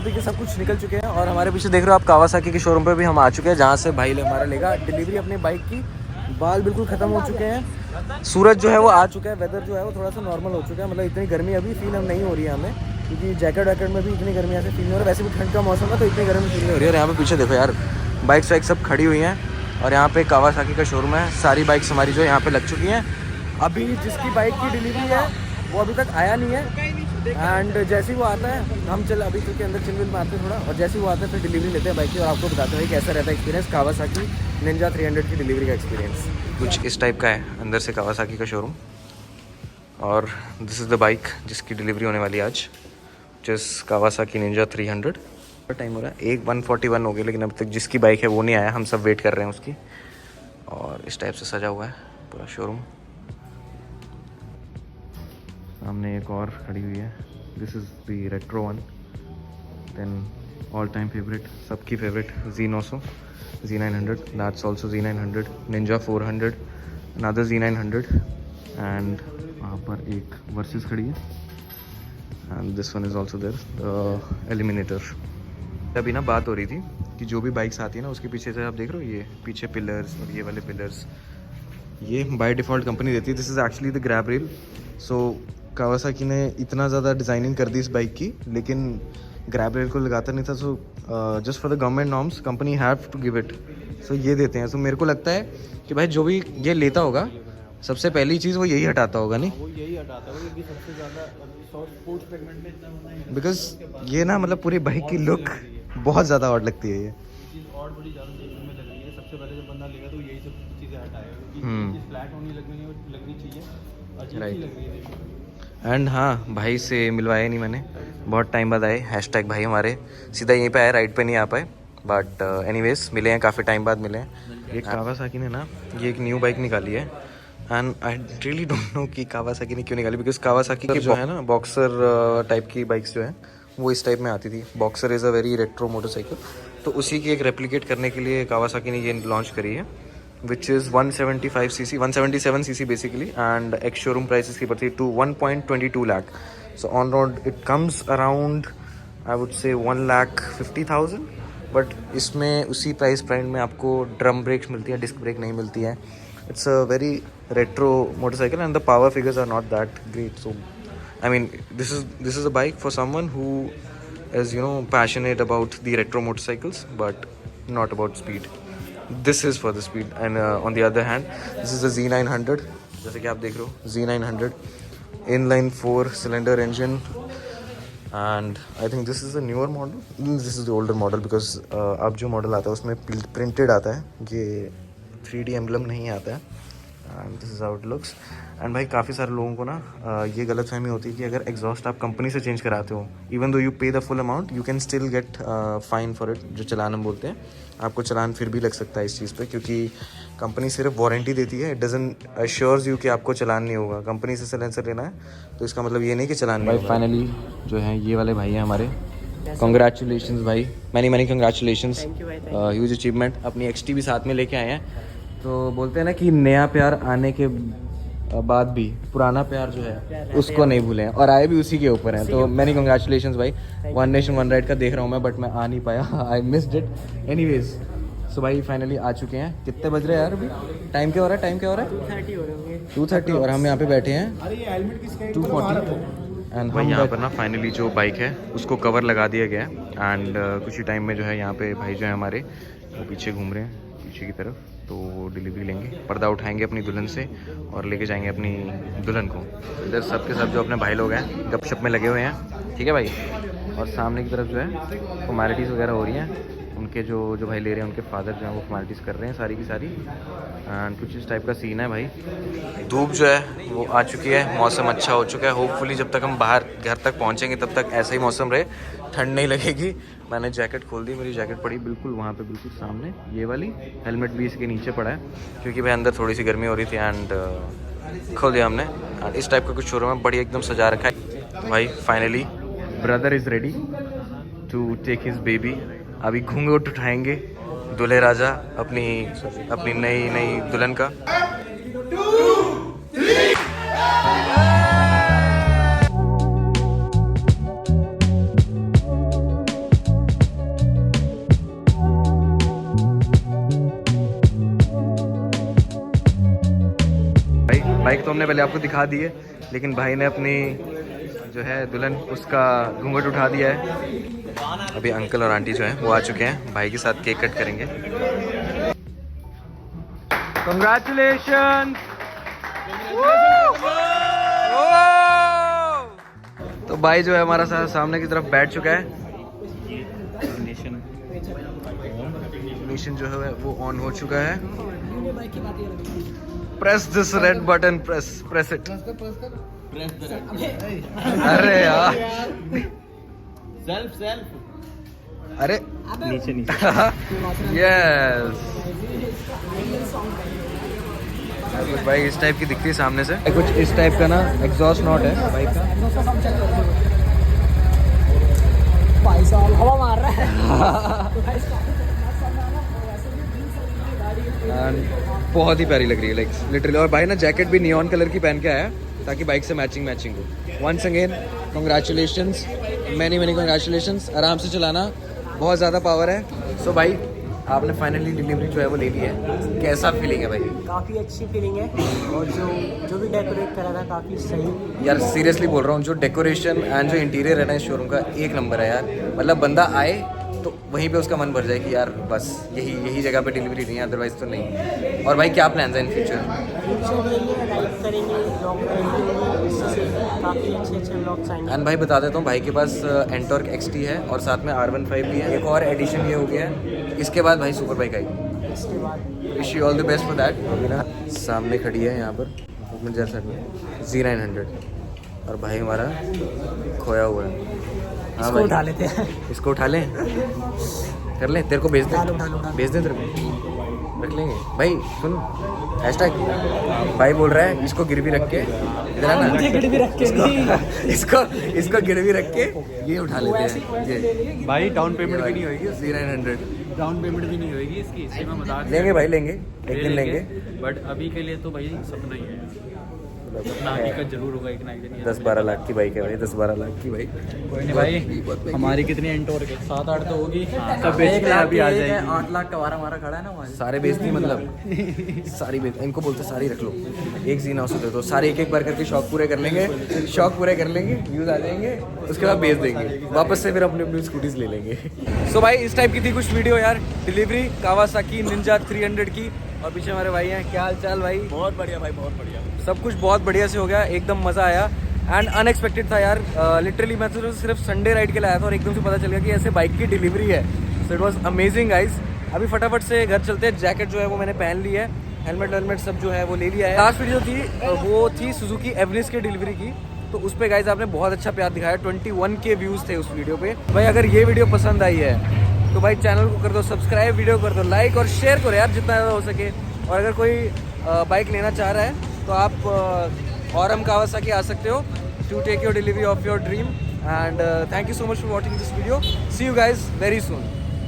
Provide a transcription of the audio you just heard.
खा पी के सब कुछ निकल चुके हैं और हमारे पीछे देख रहे हो आप कावासाकी के शोरूम पे भी हम आ चुके हैं, जहाँ से भाई हमारा लेगा डिलीवरी अपनी बाइक की। बाल बिल्कुल ख़त्म हो चुके हैं, सूरज जो है वो आ चुका है, वेदर जो है वो थोड़ा सा नॉर्मल हो चुका है, मतलब इतनी गर्मी अभी फील हम नहीं हो रही है हमें, क्योंकि जैकेट वैकेट में भी इतनी गर्मी ऐसे फील नहीं हो रहा है। वैसे भी ठंड का मौसम है तो इतनी गर्मी फील नहीं हो रही है। और यहाँ पे पीछे देखो यार बाइक्स वाइक सब खड़ी हुई हैं और यहाँ पे कावासाकी का शोरूम है। सारी बाइक्स हमारी जो है यहाँ पे लग चुकी हैं। अभी जिसकी बाइक की डिलीवरी है वो अभी तक आया नहीं है, एंड जैसे ही वो आता है हम अभी चल के अंदर चिलविल में आते हैं थोड़ा, और जैसे ही वो आता है फिर डिलीवरी लेते हैं बाइक की और आपको बताते हैं कैसा रहता है एक्सपीरियंस कावासाकी निंजा 300 की डिलीवरी का एक्सपीरियंस। कुछ इस टाइप का है अंदर से कावासाकी का शोरूम, और दिस इज़ द बाइक जिसकी डिलीवरी होने वाली है आज, जिस कावासाकी निंजा 300। टाइम हो रहा है 1:41 हो गया, लेकिन अभी तक जिसकी बाइक है वो नहीं आया, हम सब वेट कर रहे हैं उसकी। और इस टाइप से सजा हुआ है पूरा शोरूम। सामने एक और खड़ी हुई है, this is the retro one, then all time favourite, सबकी favourite Z900, Z900, that's also Z900, Ninja 400, another Z900, and वहाँ पर एक वर्सेस खड़ी है, and this one is also there Eliminator. अभी ना बात हो रही थी कि जो भी बाइक्स आती है ना उसके पीछे से आप देख रहे हो ये पीछे पिलर्स और ये वाले पिलर्स, ये बाय डिफ़ॉल्ट कंपनी देती है। This is actually the grab rail. So Kawasaki ने इतना ज़्यादा डिज़ाइनिंग कर दी इस बाइक की, लेकिन ग्रैब रेल को लगाता नहीं था। So just for the government norms company have to give it, so ये देते हैं। सो मेरे को लगता है कि भाई जो भी ये लेता होगा सबसे पहली चीज़ वो यही हटाता होगा, नहीं वो यही हटाता है क्योंकि सबसे ज़्यादा स्पोर्ट्स सेगमेंट में इतना होना है, बिकॉज ये ना मतलब पूरी बाइक की लुक बहुत ज़्यादा ऑड लगती है। ये चीज़ और बड़ी ज़्यादा देखने में लग रही है। सबसे पहले जब बंदा लेगा तो यही सब चीज़ें हटाएगा, क्योंकि चीज़ फ्लैट होनी लगनी चाहिए, अजीब सी लग रही है देखने में। एंड हाँ, भाई से मिलवाया नहीं मैंने, बहुत टाइम बाद आए। हैशटैग भाई हमारे सीधा यहीं पे आए, राइड पे नहीं आ पाए, बट एनीवेज मिले हैं, काफ़ी टाइम बाद मिले हैं। ये कावासाकी ने ना ये एक न्यू बाइक निकाली है, and I really don't know कि कावासाकी ने क्यों निकाली, बिकॉज कावासाकी की जो है ना बॉक्सर टाइप की बाइक्स जो है वो इस टाइप में आती थी। Boxer is a very retro motorcycle, तो उसी की एक रेप्लिकेट करने के लिए कावासाकी ने ये लॉन्च करी है, which is 175cc 177cc basically, and ex showroom price इसकी पड़ती है 1.22 lakh. So on road it comes around I would say 1,50,000, but इसमें उसी प्राइस पॉइंट में आपको ड्रम ब्रेक्स मिलती है, डिस्क ब्रेक नहीं मिलती है। It's a very retro motorcycle and the power figures are not that great. So I mean this is a bike for someone who is passionate about the retro motorcycles but not about speed. This is for the speed, and on the other hand this is the Z900, जैसे कि आप देख रहे हो Z900 inline 4 cylinder engine, and I think this is a newer model, this is the older model because अब जो model आता है उसमें प्रिंटेड आता है, ये 3D एम्बलम नहीं आता है, and this is how it looks. And भाई काफ़ी सारे लोगों को ना ये गलत फहमी होती है कि अगर एग्जॉस्ट आप कंपनी से चेंज कराते हो, इवन दो यू पे the full amount, you can still get fine for it, जो चलान हम बोलते हैं, आपको चलान फिर भी लग सकता है इस चीज़ पे, क्योंकि कंपनी सिर्फ वारंटी देती है, इट डजंट अश्योर्स यू कि आपको चलान नहीं होगा। कंपनी से साइलेंसर लेना है तो इसका मतलब ये नहीं कि चलान नहीं होगा। फाइनली जो है ये वाले भाई हैं हमारे, कॉन्ग्रेचुलेशंस भाई, मैनी कॉन्ग्रेचुलेशंस, ह्यूज अचीवमेंट। अपनी XT भी साथ में लेके आए हैं, तो बोलते हैं ना कि नया प्यार आने के बाद भी पुराना प्यार जो है उसको नहीं भूलें, और आए भी उसी के ऊपर हैं। तो मैनी कॉन्ग्रेचुलेशंस भाई। वन नेशन वन राइड का देख रहा हूँ मैं, बट मैं आ नहीं पाया, I missed it. Anyways so भाई फाइनली आ चुके हैं। कितने बज रहे हैं यार अभी? टाइम क्या हो रहा है? 2:30 हो रहे हैं। 2:30 और हम यहाँ पे बैठे हैं 2:40, एंड भाई यहाँ पर ना फाइनली जो बाइक है उसको कवर लगा दिया गया है, एंड कुछ ही टाइम में जो है यहाँ पे भाई जो है हमारे वो पीछे घूम रहे हैं पीछे की तरफ, तो वो डिलीवरी लेंगे, पर्दा उठाएंगे अपनी दुल्हन से और लेके जाएंगे अपनी दुल्हन को। इधर सब के सब जो अपने भाई लोग हैं गपशप में लगे हुए हैं, ठीक है भाई। और सामने की तरफ जो है फॉर्मेलिटीज़ वगैरह हो रही हैं, उनके जो भाई ले रहे हैं उनके फादर जो हैं वो फॉर्मेलिटीज़ कर रहे हैं सारी की सारी, एंड कुछ इस टाइप का सीन है भाई। धूप जो है वो आ चुकी है, मौसम अच्छा हो चुका है। होपफुली जब तक हम बाहर घर तक पहुँचेंगे तब तक ऐसा ही मौसम रहे, ठंड नहीं लगेगी। मैंने जैकेट खोल दी, मेरी जैकेट पड़ी बिल्कुल वहाँ पे बिल्कुल सामने, ये वाली। हेलमेट भी इसके नीचे पड़ा है क्योंकि भाई अंदर थोड़ी सी गर्मी हो रही थी, एंड खोल दिया हमने। एंड इस टाइप का कुछ शोरूम है, बढ़िया एकदम सजा रखा है भाई। Finally brother is ready to take his baby. अभी घूंघट उठाएंगे दूल्हे राजा अपनी नई दुल्हन का। बाइक तो हमने पहले आपको दिखा दी है, लेकिन भाई ने अपनी जो है दुल्हन उसका घूंघट उठा दिया है। अभी अंकल और आंटी जो हैं वो आ चुके हैं, भाई के साथ केक कट करेंगे। कंग्रेचुलेशन। तो भाई जो है हमारा सामने की तरफ बैठ चुका है। इग्निशन जो है वो ऑन हो चुका है। Press this red button, press it. अरे यार सेल्फ अरे नीचे यस कुछ भाई इस टाइप की दिखती है सामने से, कुछ इस टाइप का ना एग्जॉस्ट नॉट है बाइक का। हवा मार रहा है। बहुत ही प्यारी लग रही है, लाइक लिटरली। और भाई ना जैकेट भी नियॉन कलर की पहन के आया है ताकि बाइक से मैचिंग हो। Once again congratulations, many congratulations. आराम से चलाना, बहुत ज़्यादा पावर है। सो भाई आपने फाइनली डिलीवरी जो है वो ले ली है, कैसा फीलिंग है भाई? काफ़ी अच्छी फीलिंग है, और जो भी डेकोरेट करा था काफ़ी सही। यार सीरियसली बोल रहा हूँ, जो डेकोरेशन एंड जो इंटीरियर है ना इस शोरूम का, एक नंबर है यार। मतलब बंदा आए तो वहीं पे उसका मन भर जाए कि यार बस यही जगह पे डिलीवरी नहीं है, अदरवाइज तो नहीं। और भाई क्या प्लान है इन फ्यूचर? राइड करेंगे, ब्लॉग करेंगे, काफ़ी अच्छे ब्लॉग्स आएंगे। एंड भाई बता देता हूँ, भाई के पास एंटॉर्क XT है और साथ में R15 भी है। एक और एडिशन ये हो गया है, इसके बाद भाई सुपर बाइक आएगी। इसके बाद wish you all the best for that. अभी ना सामने खड़ी है यहाँ पर जैसा Z900, और भाई हमारा खोया हुआ है। हाँ इसको भाई उठा लेते हैं। इसको उठा लें, कर लें, तेरे को भेज उठा लो। दें, भेज दें तेरे को, रख लेंगे। भाई सुन, हैशटैग भाई बोल रहा है इसको गिरवी रख के, इधर आना, मुझे गिरवी रख के इसको गिरवी रख के ये उठा लेते हैं। ये भाई डाउन पेमेंट भी नहीं होगी, Z900 डाउन पेमेंट भी नहीं होगी इसकी, इससे मैं मजाक लेंगे भाई, लेंगे एक दिन लेंगे। बट अभी के लिए तो भाई सपना ही है, सपना हकीकत जरूर होगा एक ना एक दिन। 10-12 लाख की बाइक है भाई, 10-12 लाख की बाइक। कोई नहीं भाई, हमारी कितनी एंटोर के 7-8 तो होगी, सब बेचते 1 हैं लाख अभी आ जाएगी। 8 लाख का वारा हमारा खड़ा है ना वहाँ। सारे बेचती मतलब सारी बेच, इनको बोलते सारी रख लो, एक जीना उसे दे दो, सारे एक बार करके शौक पूरे कर लेंगे, व्यूज आ जाएंगे, उसके बाद बेच देंगे, वापस से फिर अपनी स्कूटीज ले लेंगे। सो भाई इस टाइप की थी कुछ वीडियो यार, डिलीवरी कावासाकी निंजा 300 की। और पीछे हमारे भाई हैं, क्या हाल चाल भाई? बहुत बढ़िया भाई, बहुत बढ़िया, सब कुछ बहुत बढ़िया से हो गया, एकदम मज़ा आया एंड अनएक्सपेक्टेड था यार। लिटरली मैं तो सिर्फ संडे राइड के लिए आया था और एकदम से पता चल गया कि ऐसे बाइक की डिलीवरी है। So it was amazing guys. अभी फटाफट से घर चलते हैं, जैकेट जो है वो मैंने पहन ली है, हेलमेट सब जो है वो ले लिया है। लास्ट वीडियो थी वो थी सुजुकी एवरेस्ट की डिलीवरी की, तो उस पर गाइस आपने बहुत अच्छा प्यार दिखाया, 21K व्यूज़ थे उस वीडियो पे। भाई अगर ये वीडियो पसंद आई है तो भाई चैनल को कर दो सब्सक्राइब, वीडियो कर दो लाइक और शेयर करो यार जितना ज़्यादा हो सके। और अगर कोई बाइक लेना चाह रहा है तो आप औरम कावासाकी आ सकते हो to take your delivery of your dream. And thank you so much for watching this video. See you guys very soon.